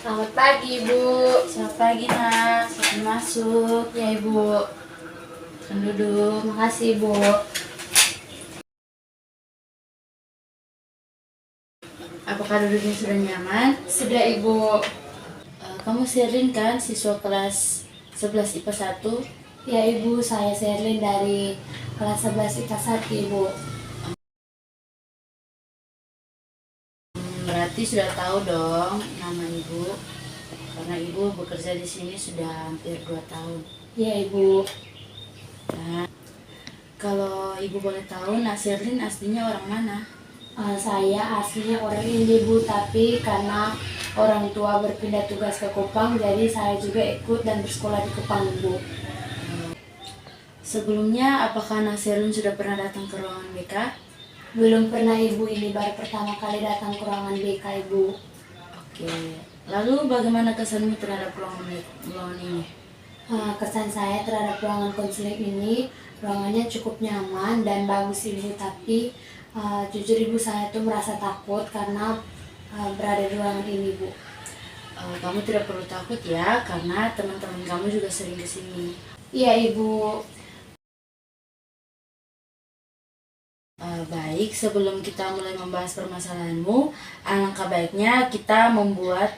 Selamat pagi, Bu. Selamat pagi nak, silakan masuk. Ya, Ibu. Silakan duduk. Makasih, Bu. Apakah duduknya sudah nyaman? Sudah, Ibu. Kamu Sherlyn kan, siswa kelas 11 IPA 1? Ya, Ibu. Saya Sherlyn dari kelas 11 IPA 1, Ibu. Berarti sudah tahu dong nama ibu, karena ibu bekerja di sini sudah hampir 2 tahun. Ya, Ibu. Nah, kalau ibu boleh tahu, Nak Sherlyn aslinya orang mana? Saya aslinya orang ini, Bu, tapi karena orang tua berpindah tugas ke Kupang, jadi saya juga ikut dan bersekolah di Kupang, Bu. Sebelumnya, apakah Nak Sherlyn sudah pernah datang ke ruangan BK? Belum pernah, Ibu. Ini baru pertama kali datang ke ruangan BK, Ibu. Oke, lalu bagaimana kesanmu terhadap ruangan ini? Kesan saya terhadap ruangan konseling ini, ruangannya cukup nyaman dan bagus, Ibu, tapi jujur, Ibu, saya tuh merasa takut karena berada di ruangan ini, Bu. Kamu tidak perlu takut ya, karena teman-teman kamu juga sering ke sini. Iya, Ibu. Baik, sebelum kita mulai membahas permasalahanmu, alangkah baiknya kita membuat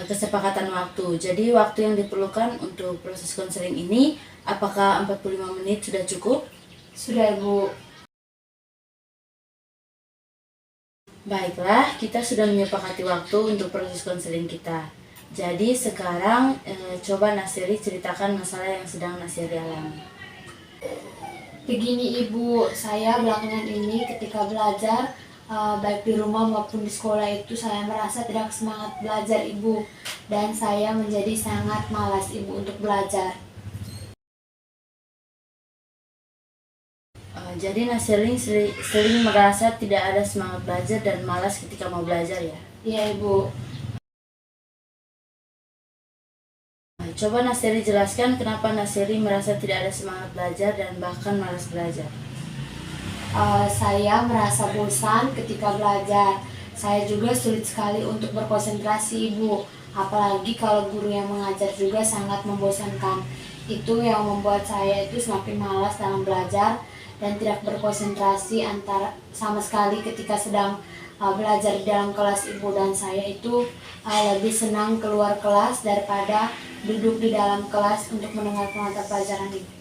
kesepakatan waktu. Jadi waktu yang diperlukan untuk proses konseling ini, apakah 45 menit sudah cukup? Sudah, Ibu. Baiklah, kita sudah menyepakati waktu untuk proses konseling kita. Jadi sekarang coba Nasiri ceritakan masalah yang sedang Nasiri alami. Begini, Ibu, saya belakangan ini ketika belajar, baik di rumah maupun di sekolah itu saya merasa tidak semangat belajar, Ibu. Dan saya menjadi sangat malas, Ibu, untuk belajar. Jadi Nasiri sering merasa tidak ada semangat belajar dan malas ketika mau belajar ya? Iya, Ibu. Coba Nasiri jelaskan kenapa Nasiri merasa tidak ada semangat belajar dan bahkan malas belajar. Saya merasa bosan ketika belajar. Saya juga sulit sekali untuk berkonsentrasi, Ibu. Apalagi kalau guru yang mengajar juga sangat membosankan. Itu yang membuat saya itu semakin malas dalam belajar dan tidak berkonsentrasi sama sekali ketika sedang belajar di dalam kelas, Ibu. Dan saya itu lebih senang keluar kelas daripada duduk di dalam kelas untuk mendengarkan mata pelajaran, Ibu.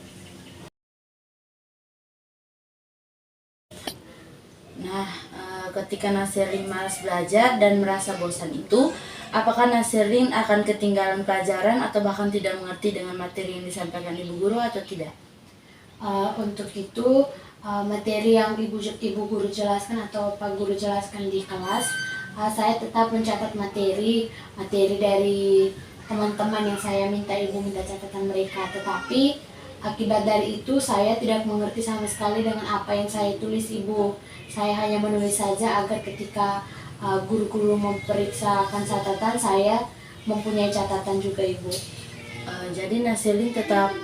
Nah, ketika Nasirin malas belajar dan merasa bosan itu, apakah Nasirin akan ketinggalan pelajaran atau bahkan tidak mengerti dengan materi yang disampaikan ibu guru atau tidak? Untuk itu, materi yang ibu guru jelaskan atau pak guru jelaskan di kelas, saya tetap mencatat materi dari teman-teman yang saya minta ibu minta catatan mereka. Tetapi akibat dari itu saya tidak mengerti sama sekali dengan apa yang saya tulis, Ibu. Saya hanya menulis saja agar ketika guru-guru memeriksakan catatan saya mempunyai catatan juga, Ibu. Jadi Nasirin tetap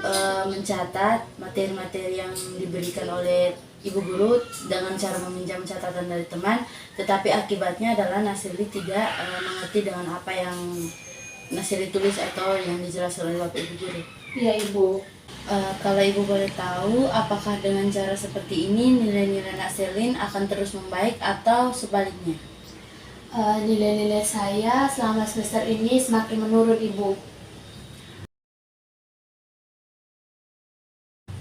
mencatat materi-materi yang diberikan oleh ibu guru dengan cara meminjam catatan dari teman, tetapi akibatnya adalah Nasirin tidak mengerti dengan apa yang Nasirin tulis atau yang dijelaskan oleh bapak ibu guru. Iya, Ibu. Kalau ibu boleh tahu, apakah dengan cara seperti ini nilai-nilai Nasirin akan terus membaik atau sebaliknya? Nilai-nilai saya selama semester ini semakin menurun, Ibu.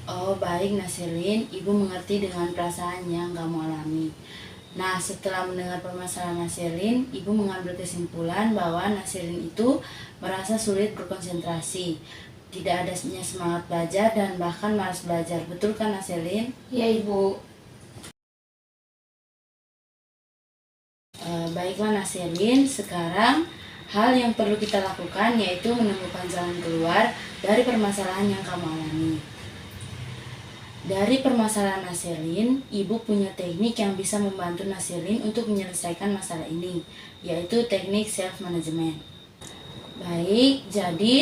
Oh baik Nasirin, ibu mengerti dengan perasaan yang kamu alami. Nah setelah mendengar permasalahan Nasirin, ibu mengambil kesimpulan bahwa Nasirin itu merasa sulit berkonsentrasi, tidak adanya semangat belajar dan bahkan malas belajar. Betul kan Nasirin? Iya, Ibu. Baiklah Nasirin, sekarang hal yang perlu kita lakukan yaitu menemukan jalan keluar dari permasalahan yang kamu alami. Dari permasalahan Nasirin, ibu punya teknik yang bisa membantu Nasirin untuk menyelesaikan masalah ini, yaitu teknik self-management. Baik, jadi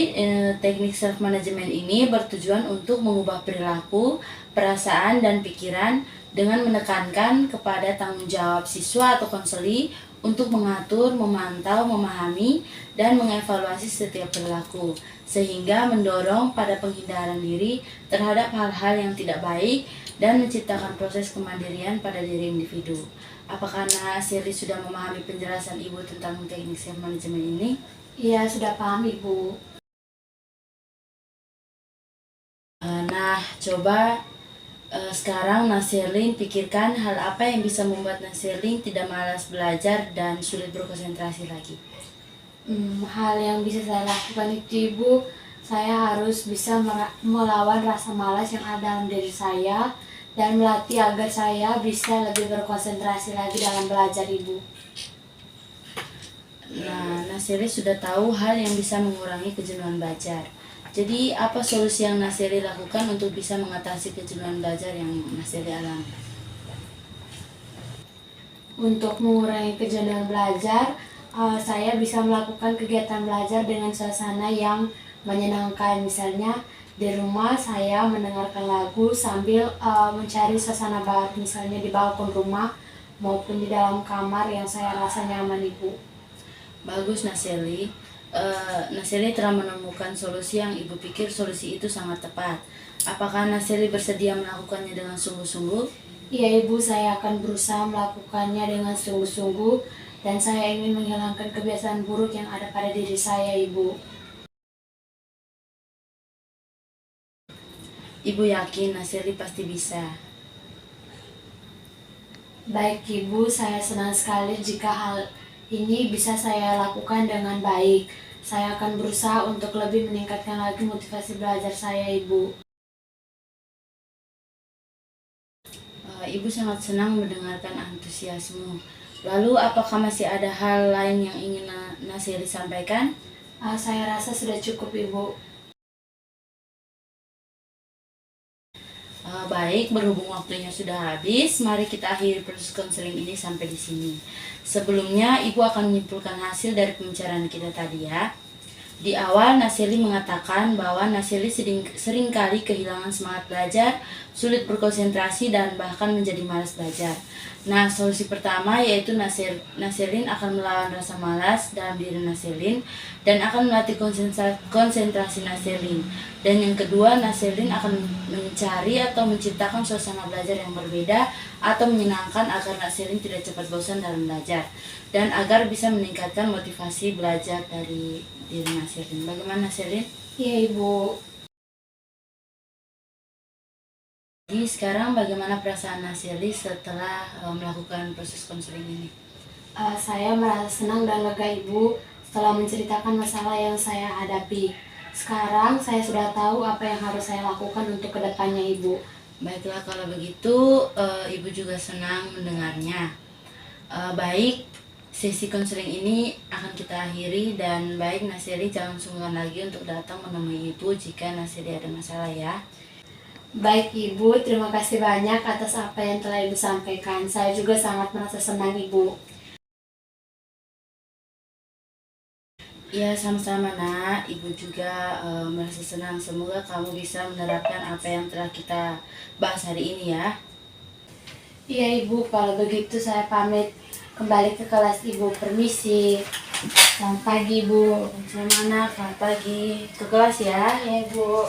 teknik self-management ini bertujuan untuk mengubah perilaku, perasaan, dan pikiran dengan menekankan kepada tanggung jawab siswa atau konseli untuk mengatur, memantau, memahami, dan mengevaluasi setiap perilaku, sehingga mendorong pada penghindaran diri terhadap hal-hal yang tidak baik dan menciptakan proses kemandirian pada diri individu. Apakah Nasirli sudah memahami penjelasan Ibu tentang teknik self management ini? Iya, sudah paham Ibu. Nah, coba sekarang Nasirlin pikirkan hal apa yang bisa membuat Nasirlin tidak malas belajar dan sulit berkonsentrasi lagi. Hal yang bisa saya lakukan itu Ibu, saya harus bisa melawan rasa malas yang ada dalam diri saya dan melatih agar saya bisa lebih berkonsentrasi lagi dalam belajar Ibu. Nah, Nasirli sudah tahu hal yang bisa mengurangi kejenuhan belajar. Jadi, apa solusi yang Nasirli lakukan untuk bisa mengatasi kejenuhan belajar yang Nasirli alami? Untuk mengurangi kejenuhan belajar, saya bisa melakukan kegiatan belajar dengan suasana yang menyenangkan. Misalnya, di rumah saya mendengarkan lagu sambil mencari suasana baru, misalnya di balkon rumah maupun di dalam kamar yang saya rasa nyaman Ibu. Bagus Nasirli. Nasirli telah menemukan solusi yang Ibu pikir solusi itu sangat tepat. Apakah Nasirli bersedia melakukannya dengan sungguh-sungguh? Iya Ibu, saya akan berusaha melakukannya dengan sungguh-sungguh dan saya ingin menghilangkan kebiasaan buruk yang ada pada diri saya Ibu. Ibu yakin Nasirli pasti bisa. Baik Ibu, saya senang sekali jika hal ini bisa saya lakukan dengan baik. Saya akan berusaha untuk lebih meningkatkan lagi motivasi belajar saya Ibu. Ibu sangat senang mendengarkan antusiasmu. Lalu, apakah masih ada hal lain yang ingin Nasirli sampaikan? Saya rasa sudah cukup Ibu. Baik, berhubung waktunya sudah habis, mari kita akhiri proses konseling ini sampai di sini. Sebelumnya, Ibu akan menyimpulkan hasil dari pembicaraan kita tadi ya. Di awal, Nasirli mengatakan bahwa Nasirli seringkali kehilangan semangat belajar, sulit berkonsentrasi, dan bahkan menjadi malas belajar. Nah, solusi pertama yaitu Nasirlin akan melawan rasa malas dalam diri Nasirlin dan akan melatih konsentrasi Nasirlin. Dan yang kedua, Nasirlin akan mencari atau menciptakan suasana belajar yang berbeda atau menyenangkan agar Nasirlin tidak cepat bosan dalam belajar dan agar bisa meningkatkan motivasi belajar dari diri Nasirlin. Bagaimana Nasirlin? Iya Ibu. Jadi sekarang bagaimana perasaan Nasirli setelah melakukan proses konseling ini? Saya merasa senang dan lega Ibu setelah menceritakan masalah yang saya hadapi. Sekarang saya sudah tahu apa yang harus saya lakukan untuk kedepannya Ibu. Baiklah kalau begitu, Ibu juga senang mendengarnya. Baik, sesi konseling ini akan kita akhiri dan baik Nasirli jangan sungkan lagi untuk datang menemui Ibu jika Nasirli ada masalah ya. Baik Ibu, terima kasih banyak atas apa yang telah Ibu sampaikan. Saya juga sangat merasa senang Ibu. Ya sama-sama nak, Ibu juga merasa senang. Semoga kamu bisa menerapkan apa yang telah kita bahas hari ini ya. Iya Ibu, kalau begitu saya pamit kembali ke kelas Ibu. Permisi. Selamat pagi Ibu. Selamat pagi, ke kelas ya. Ya Ibu.